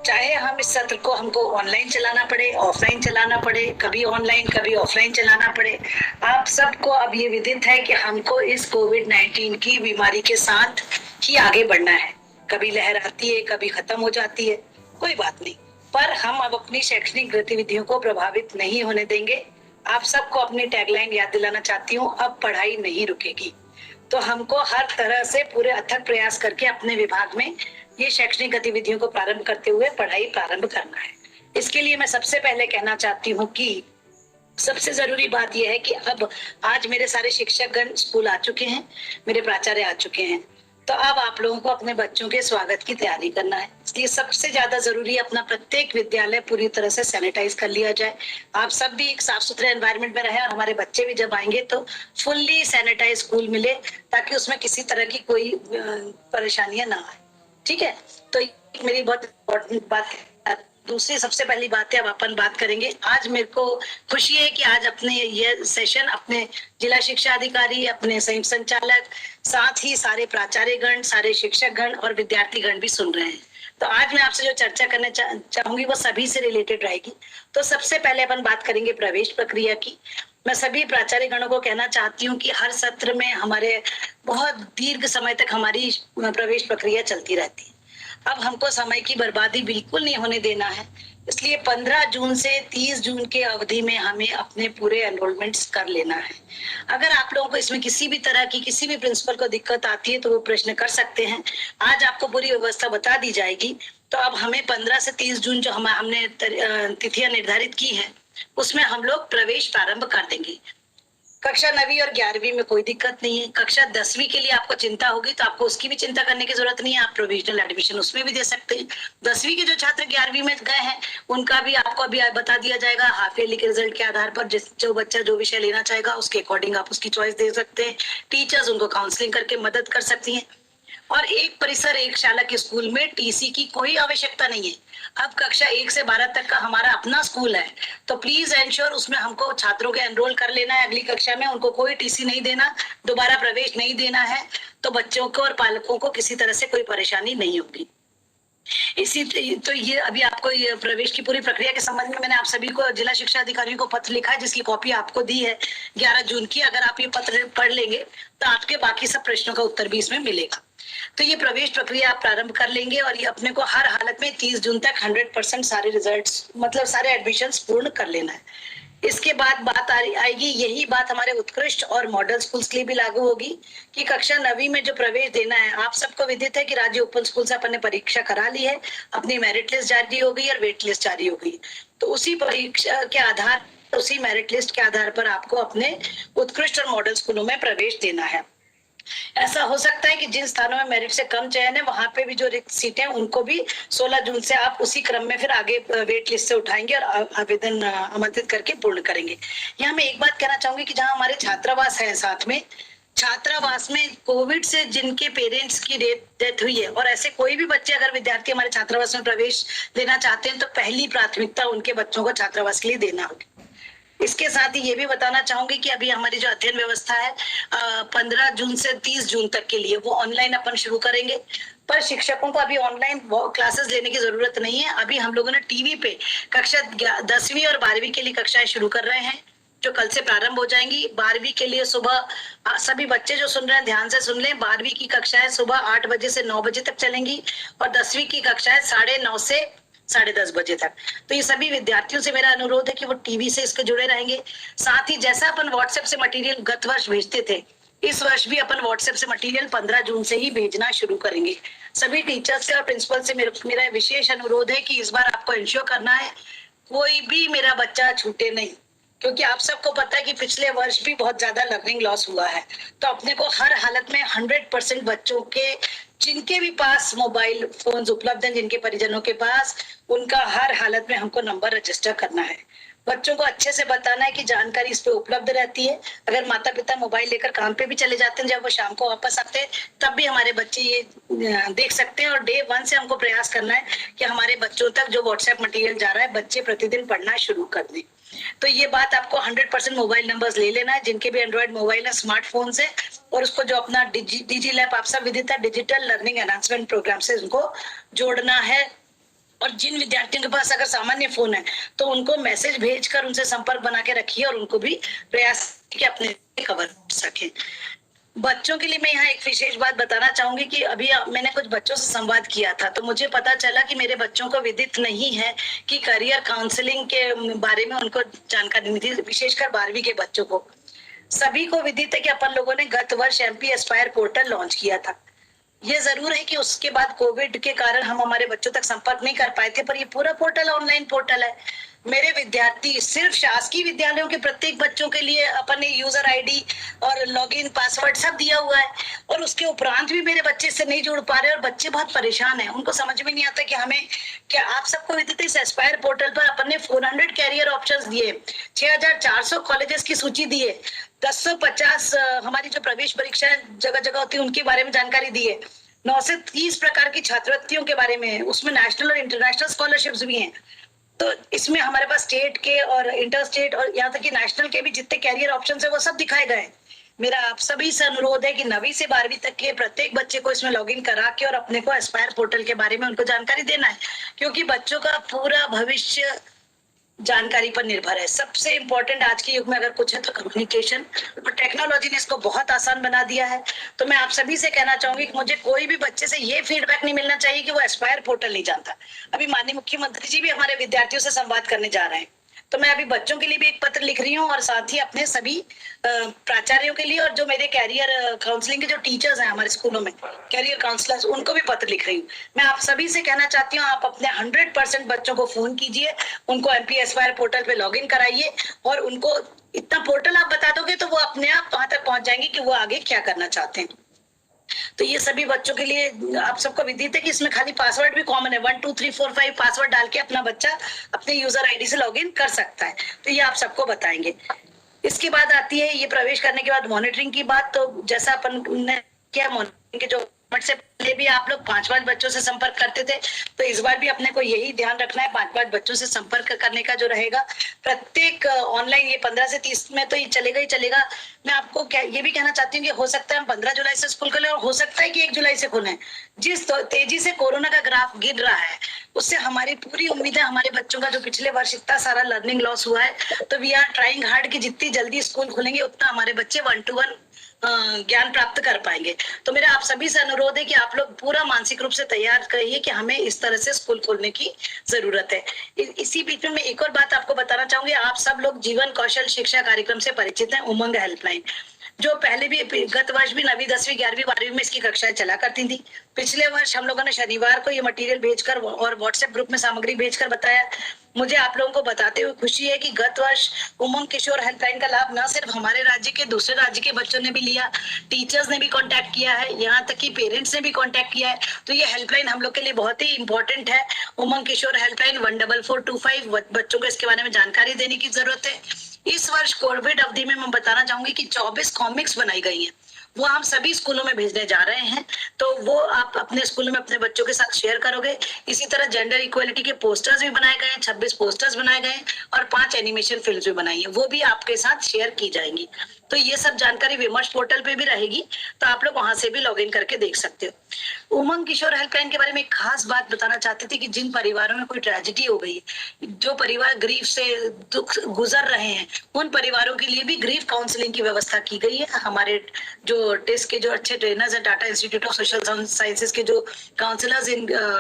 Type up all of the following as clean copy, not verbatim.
चाहे हम इस सत्र को हमको ऑनलाइन चलाना पड़े, ऑफलाइन चलाना पड़े, कभी ऑनलाइन कभी ऑफलाइन चलाना पड़े, आप सबको अब ये विदित है कि हमको इस कोविड-19 की बीमारी के साथ ही आगे बढ़ना है। कभी लहर आती है, कभी खत्म हो जाती है, कोई बात नहीं, पर हम अब अपनी शैक्षणिक गतिविधियों को प्रभावित नहीं होने देंगे। आप सबको अपनी टैगलाइन याद दिलाना चाहती हूँ, अब पढ़ाई नहीं रुकेगी। तो हमको हर तरह से पूरे अथक प्रयास करके अपने विभाग में ये शैक्षणिक गतिविधियों को प्रारंभ करते हुए पढ़ाई प्रारंभ करना है। इसके लिए मैं सबसे पहले कहना चाहती हूँ कि सबसे जरूरी बात यह है कि अब आज मेरे सारे शिक्षकगण स्कूल आ चुके हैं, मेरे प्राचार्य आ चुके हैं, तो अब आप लोगों को अपने बच्चों के स्वागत की तैयारी करना है। इसलिए सबसे ज्यादा जरूरी है अपना प्रत्येक विद्यालय पूरी तरह से सैनिटाइज कर लिया जाए। आप सब भी एक साफ सुथरे एनवायरनमेंट में रहे और हमारे बच्चे भी जब आएंगे तो फुल्ली सैनिटाइज स्कूल मिले, ताकि उसमें किसी तरह की कोई परेशानियां ना आए। ठीक है, तो मेरी बहुत इम्पोर्टेंट बात है। दूसरी सबसे पहली बात है, अब अपन बात करेंगे। आज मेरे को खुशी है कि आज अपने ये सेशन अपने जिला शिक्षा अधिकारी, अपने संयुक्त संचालक, साथ ही सारे प्राचार्यगण, सारे शिक्षकगण और विद्यार्थीगण भी सुन रहे हैं। तो आज मैं आपसे जो चर्चा करना चाहूंगी वो सभी से रिलेटेड रहेगी। तो सबसे पहले अपन बात करेंगे प्रवेश प्रक्रिया की। मैं सभी प्राचार्य गणों को कहना चाहती हूँ कि हर सत्र में हमारे बहुत दीर्घ समय तक हमारी प्रवेश प्रक्रिया चलती रहती है। अब हमको समय की बर्बादी बिल्कुल नहीं होने देना है, इसलिए 15 जून से 30 जून के अवधि में हमें अपने पूरे एनरोलमेंट्स कर लेना है। अगर आप लोगों को इसमें किसी भी तरह की किसी भी प्रिंसिपल को दिक्कत आती है तो वो प्रश्न कर सकते हैं। आज आपको पूरी व्यवस्था बता दी जाएगी। तो अब हमें 15 से 30 जून जो हमने तिथियां निर्धारित की है उसमें हम लोग प्रवेश प्रारंभ कर देंगे। कक्षा 9वीं और 11वीं में कोई दिक्कत नहीं है। कक्षा 10वीं के लिए आपको चिंता होगी तो आपको उसकी भी चिंता करने की जरूरत नहीं है, आप प्रोविजनल एडमिशन उसमें भी दे सकते हैं। 10वीं के जो छात्र 11वीं में गए हैं उनका भी आपको अभी बता दिया जाएगा। हाफ ईयरली के रिजल्ट के आधार पर जो बच्चा जो विषय लेना चाहेगा उसके अकॉर्डिंग आप उसकी चॉइस दे सकते हैं। टीचर्स उनको काउंसलिंग करके मदद कर सकती हैं। और एक परिसर एक शाला के स्कूल में टीसी की कोई आवश्यकता नहीं है। अब कक्षा 1 से 12 तक का हमारा अपना स्कूल है, तो प्लीज एंश्योर उसमें हमको छात्रों के एनरोल कर लेना है। अगली कक्षा में उनको कोई टीसी नहीं देना, दोबारा प्रवेश नहीं देना है, तो बच्चों को और पालकों को किसी तरह से कोई परेशानी नहीं होगी। इसी तो ये अभी आपको ये प्रवेश की पूरी प्रक्रिया के संबंध में मैंने आप सभी को जिला शिक्षा अधिकारियों को पत्र लिखा है, जिसकी कॉपी आपको दी है 11 जून की। अगर आप ये पत्र पढ़ लेंगे तो आपके बाकी सब प्रश्नों का उत्तर भी इसमें मिलेगा। तो ये प्रवेश प्रक्रिया आप प्रारंभ कर लेंगे और ये अपने को हर हालत में 30 जून तक 100% सारे रिजल्ट्स मतलब सारे एडमिशंस पूर्ण कर लेना है। इसके बाद बात आएगी, यही बात हमारे उत्कृष्ट और मॉडल स्कूल्स के लिए भी लागू होगी कि कक्षा 9वीं में जो प्रवेश देना है, आप सबको विदित है कि राज्य ओपन स्कूल से अपन ने परीक्षा करा ली है, अपनी मेरिट लिस्ट जारी हो गई और वेट लिस्ट जारी हो गई। तो उसी परीक्षा के आधार, उसी मेरिट लिस्ट के आधार पर आपको अपने उत्कृष्ट और मॉडल स्कूलों में प्रवेश देना है। ऐसा हो सकता है कि जिन स्थानों में मेरिट से कम चयन है वहां पे भी जो रिक्त सीटें उनको भी 16 जून से आप उसी क्रम में फिर आगे वेट लिस्ट से उठाएंगे और आवेदन आमंत्रित करके पूर्ण करेंगे। यहाँ मैं एक बात कहना चाहूंगी कि जहाँ हमारे छात्रावास है, साथ में छात्रावास में कोविड से जिनके पेरेंट्स की डेथ हुई है और ऐसे कोई भी बच्चे अगर विद्यार्थी हमारे छात्रावास में प्रवेश लेना चाहते हैं तो पहली प्राथमिकता उनके बच्चों को छात्रावास के लिए देना होगी। इसके साथ ही ये भी बताना चाहूंगी कि अभी हमारी जो अध्ययन व्यवस्था है 15 जून से 30 जून तक के लिए वो ऑनलाइन अपन शुरू करेंगे, पर शिक्षकों को अभी ऑनलाइन क्लासेस लेने की जरूरत नहीं है। अभी हम लोगों ने टीवी पे कक्षा 10वीं और 12वीं के लिए कक्षाएं शुरू कर रहे हैं जो कल से प्रारंभ हो जाएंगी। 12वीं के लिए सुबह सभी बच्चे जो सुन रहे हैं ध्यान से सुन लें, 12वीं की कक्षाएं सुबह 8 बजे से 9 बजे तक चलेंगी और 10वीं की कक्षाएं 9:30 से 10:30 बजे तक। तो ये सभी विद्यार्थियों से मेरा अनुरोध है कि वो टीवी से इसके जुड़े रहेंगे। साथ ही जैसा अपन व्हाट्सएप से मटेरियल गत वर्ष भेजते थे, इस वर्ष भी अपन व्हाट्सएप से मटेरियल 15 जून से ही भेजना शुरू करेंगे। सभी टीचर्स से और प्रिंसिपल से मेरा विशेष अनुरोध है कि इस बार आपको इंश्योर करना है कोई भी मेरा बच्चा छूटे नहीं, क्योंकि आप सबको पता है कि पिछले वर्ष भी बहुत ज्यादा लर्निंग लॉस हुआ है। तो अपने को हर हालत में 100% बच्चों के जिनके भी पास मोबाइल फोन्स उपलब्ध हैं, जिनके परिजनों के पास, उनका हर हालत में हमको नंबर रजिस्टर करना है। बच्चों को अच्छे से बताना है कि जानकारी इस पे उपलब्ध रहती है। अगर माता पिता मोबाइल लेकर काम पे भी चले जाते हैं, जब वो शाम को वापस आते हैं तब भी हमारे बच्चे ये देख सकते हैं। और डे 1 से हमको प्रयास करना है कि हमारे बच्चों तक जो व्हाट्सएप मटेरियल जा रहा है बच्चे प्रतिदिन पढ़ना शुरू कर दें। तो ये बात आपको 100% मोबाइल नंबर्स ले लेना है, जिनके भी एंड्रॉइड मोबाइल है, स्मार्टफोन है, और उसको जो अपना डिजी लैब आप सब विदित है, डिजिटल लर्निंग एनहांसमेंट प्रोग्राम से उनको जोड़ना है। और जिन विद्यार्थियों के पास अगर सामान्य फोन है तो उनको मैसेज भेजकर उनसे संपर्क बना के रखिए और उनको भी प्रयास कि अपने कवर सके। बच्चों के लिए मैं यहाँ एक विशेष बात बताना चाहूंगी कि अभी मैंने कुछ बच्चों से संवाद किया था तो मुझे पता चला कि मेरे बच्चों को विदित नहीं है कि करियर काउंसलिंग के बारे में उनको जानकारी नहीं थी, विशेषकर 12वीं के बच्चों को। सभी को विदित है कि अपन लोगों ने गत वर्ष एमपी एस्पायर पोर्टल लॉन्च किया था। ये जरूर है कि उसके बाद कोविड के कारण हम हमारे बच्चों तक संपर्क नहीं कर पाए थे, पर ये पूरा पोर्टल ऑनलाइन पोर्टल है। मेरे विद्यार्थी सिर्फ शासकीय विद्यालयों के प्रत्येक बच्चों के लिए अपन ने यूजर आईडी और लॉगिन पासवर्ड सब दिया हुआ है, और उसके उपरांत भी मेरे बच्चे इससे नहीं जुड़ पा रहे और बच्चे बहुत परेशान हैं। उनको समझ में नहीं आता कि हमें क्या। आप सबको विदित है इस एस्पायर पोर्टल पर अपन ने 400 कैरियर ऑप्शंस दिए, 6400 कॉलेजेस की सूची दी है, 1050 हमारी जो प्रवेश परीक्षा जगह जगह होती है उनके बारे में जानकारी दी है, 9 से 30 प्रकार की छात्रवृत्तियों के बारे में, उसमें नेशनल और इंटरनेशनल स्कॉलरशिप्स भी हैं। तो इसमें हमारे पास स्टेट के और इंटर स्टेट और यहाँ तक कि नेशनल के भी जितने कैरियर ऑप्शंस है वो सब दिखाए गए हैं। मेरा आप सभी से अनुरोध है कि 9वीं से 12वीं तक के प्रत्येक बच्चे को इसमें लॉगिन करा के और अपने को एस्पायर पोर्टल के बारे में उनको जानकारी देना है, क्योंकि बच्चों का पूरा भविष्य जानकारी पर निर्भर है। सबसे इंपॉर्टेंट आज के युग में अगर कुछ है तो कम्युनिकेशन, और टेक्नोलॉजी ने इसको बहुत आसान बना दिया है। तो मैं आप सभी से कहना चाहूंगी कि मुझे कोई भी बच्चे से ये फीडबैक नहीं मिलना चाहिए कि वो एस्पायर पोर्टल नहीं जानता। अभी माननीय मुख्यमंत्री जी भी हमारे विद्यार्थियों से संवाद करने जा रहे हैं, तो मैं अभी बच्चों के लिए भी एक पत्र लिख रही हूँ और साथ ही अपने सभी प्राचार्यों के लिए और जो मेरे कैरियर काउंसलिंग के जो टीचर्स हैं हमारे स्कूलों में, कैरियर काउंसलर्स, उनको भी पत्र लिख रही हूँ। मैं आप सभी से कहना चाहती हूँ आप अपने 100% बच्चों को फोन कीजिए, उनको एमपी एस्पायर पोर्टल पे लॉगिन कराइए और उनको इतना पोर्टल आप बता दोगे तो वो अपने आप वहां तक पहुंच जाएंगे कि वो आगे क्या करना चाहते हैं। तो ये सभी बच्चों के लिए आप सबको विदित है कि इसमें खाली पासवर्ड भी कॉमन है, 1 2 3 4 5 पासवर्ड डाल के अपना बच्चा अपने यूजर आईडी से लॉगिन कर सकता है। तो ये आप सबको बताएंगे। इसके बाद आती है ये प्रवेश करने के बाद मॉनिटरिंग की बात। तो जैसा अपन ने किया मॉनिटरिंग के जो से पहले भी आप लोग 5-5 बच्चों से संपर्क करते थे, तो इस बार भी अपने को यही ध्यान रखना है, 5-5 बच्चों से संपर्क करने का जो रहेगा। प्रत्येक ऑनलाइन ये 15 से 30 में तो ये चलेगा ही चलेगा। मैं आपको ये भी कहना चाहती हूँ कि हो सकता है हम 15 जुलाई से स्कूल खोलें और हो सकता है कि 1 जुलाई से खोलें। जिस तेजी से कोरोना का ग्राफ गिर रहा है उससे हमारी पूरी उम्मीद है हमारे बच्चों का जो पिछले वर्ष इतना सारा लर्निंग लॉस हुआ है, तो वी आर ट्राइंग हार्ड कि जितनी जल्दी स्कूल खुलेंगे उतना हमारे बच्चे 1-to-1 ज्ञान प्राप्त कर पाएंगे। तो मेरा आप सभी से अनुरोध है कि आप लोग पूरा मानसिक रूप से तैयार करिए कि हमें इस तरह से स्कूल खोलने की जरूरत है। इसी बीच में मैं एक और बात आपको बताना चाहूंगी। आप सब लोग जीवन कौशल शिक्षा कार्यक्रम से परिचित हैं, उमंग हेल्पलाइन, जो पहले भी गत वर्ष भी 9वीं 10वीं 11वीं 12वीं में इसकी कक्षाएं चला करती थी। पिछले वर्ष हम लोगों ने शनिवार को ये मटेरियल भेजकर और व्हाट्सएप ग्रुप में सामग्री भेजकर बताया। मुझे आप लोगों को बताते हुए खुशी है कि गत वर्ष उमंग किशोर हेल्पलाइन का लाभ न सिर्फ हमारे राज्य के, दूसरे राज्य के बच्चों ने भी लिया, टीचर्स ने भी कांटेक्ट किया है, यहाँ तक कि पेरेंट्स ने भी कांटेक्ट किया है। तो ये हेल्पलाइन हम लोग के लिए बहुत ही इंपॉर्टेंट है। उमंग किशोर हेल्पलाइन 14425, बच्चों को इसके बारे में जानकारी देने की जरूरत है। इस वर्ष कोविड अवधि में मैं बताना चाहूंगी कि 24 कॉमिक्स बनाई गई हैं, वो हम सभी स्कूलों में भेजने जा रहे हैं। तो वो आप अपने स्कूल में अपने बच्चों के साथ शेयर करोगे। इसी तरह जेंडर इक्वलिटी के पोस्टर्स भी बनाए गए हैं, 26 पोस्टर्स बनाए गए हैं और 5 एनिमेशन फिल्म भी बनाई है, वो भी आपके साथ शेयर की जाएंगी। तो ये सब जानकारी विमर्श पोर्टल पे भी रहेगी, तो आप लोग वहां से भी लॉगिन करके देख सकते हो। उमंग किशोर हेल्पलाइन के बारे में एक खास बात बताना चाहती थी कि जिन परिवारों में कोई ट्रेजेडी हो गई है, जो परिवार ग्रीफ से दुख गुजर रहे हैं, उन परिवारों के लिए भी ग्रीफ काउंसलिंग की व्यवस्था की गई है। हमारे जो टेस्ट के जो अच्छे ट्रेनर्स है, Tata institute of social sciences के जो काउंसलर्स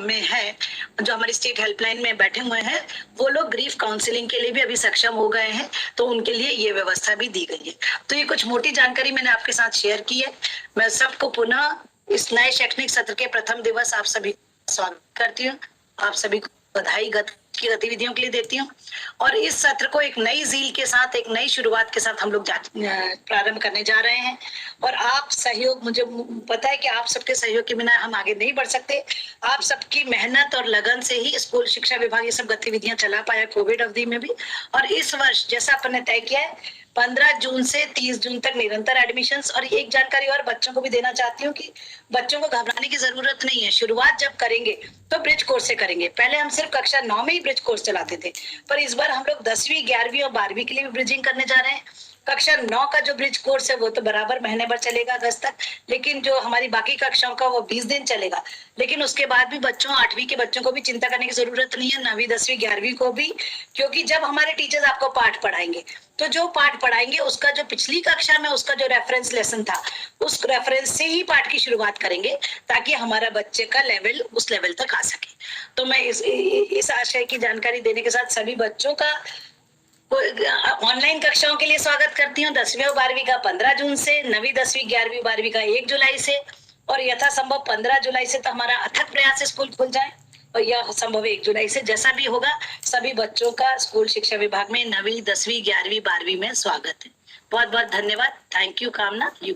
में है, जो हमारी स्टेट हेल्पलाइन में बैठे हुए हैं, वो लोग ग्रीफ काउंसलिंग के लिए भी अभी सक्षम हो गए हैं, तो उनके लिए ये व्यवस्था भी दी गई है। तो ये कुछ मोटी जानकारी मैंने आपके साथ शेयर की है। मैं सबको पुनः इस नए शैक्षणिक सत्र के प्रथम दिवस आप सभी स्वागत करती हूँ, आप सभी को बधाई की गतिविधियों के लिए देती हूँ। और इस सत्र को एक नई जील के साथ, एक नई शुरुआत के साथ हम लोग प्रारंभ करने जा रहे हैं। और आप सहयोग, मुझे पता है कि आप सबके सहयोग के बिना हम आगे नहीं बढ़ सकते। आप सबकी मेहनत और लगन से ही स्कूल शिक्षा विभाग ये सब गतिविधियां चला पाया कोविड अवधि में भी। और इस वर्ष जैसा अपन ने तय किया है 15 जून से 30 जून तक निरंतर एडमिशंस। और एक जानकारी और बच्चों को भी देना चाहती हूँ कि बच्चों को घबराने की जरूरत नहीं है। शुरुआत जब करेंगे तो ब्रिज कोर्स से करेंगे। पहले हम सिर्फ कक्षा 9 में ही ब्रिज कोर्स चलाते थे, पर इस बार हम लोग 10वीं 11वीं और 12वीं के लिए भी ब्रिजिंग करने जा रहे हैं। कक्षा 9 का जो ब्रिज कोर्स है वो तो बराबर महीने भर चलेगा अगस्त तक, लेकिन जो हमारी बाकी कक्षाओं का वो 20 दिन चलेगा। लेकिन उसके बाद भी बच्चों 8वीं के बच्चों को भी चिंता करने की जरूरत नहीं है, 9वीं 10वीं 11वीं को भी, क्योंकि जब हमारे टीचर्स आपको पाठ पढ़ाएंगे तो जो पाठ पढ़ाएंगे उसका जो पिछली कक्षा में उसका जो रेफरेंस लेसन था उस रेफरेंस से ही पाठ की शुरुआत करेंगे, ताकि हमारा बच्चे का लेवल उस लेवल तक आ सके। तो मैं इस आशय की जानकारी देने के साथ सभी बच्चों का ऑनलाइन कक्षाओं के लिए स्वागत करती हूँ। 10वीं और 12वीं का 15 जून से, 9वीं 10वीं 11वीं 12वीं का 1 जुलाई से, और यथासंभव 15 जुलाई से तो हमारा अथक प्रयास से स्कूल खुल जाए, और यह संभव 1 जुलाई से, जैसा भी होगा सभी बच्चों का स्कूल शिक्षा विभाग में 9वीं 10वीं 11वीं 12वीं में स्वागत है। बहुत बहुत धन्यवाद। थैंक यू कामना। यू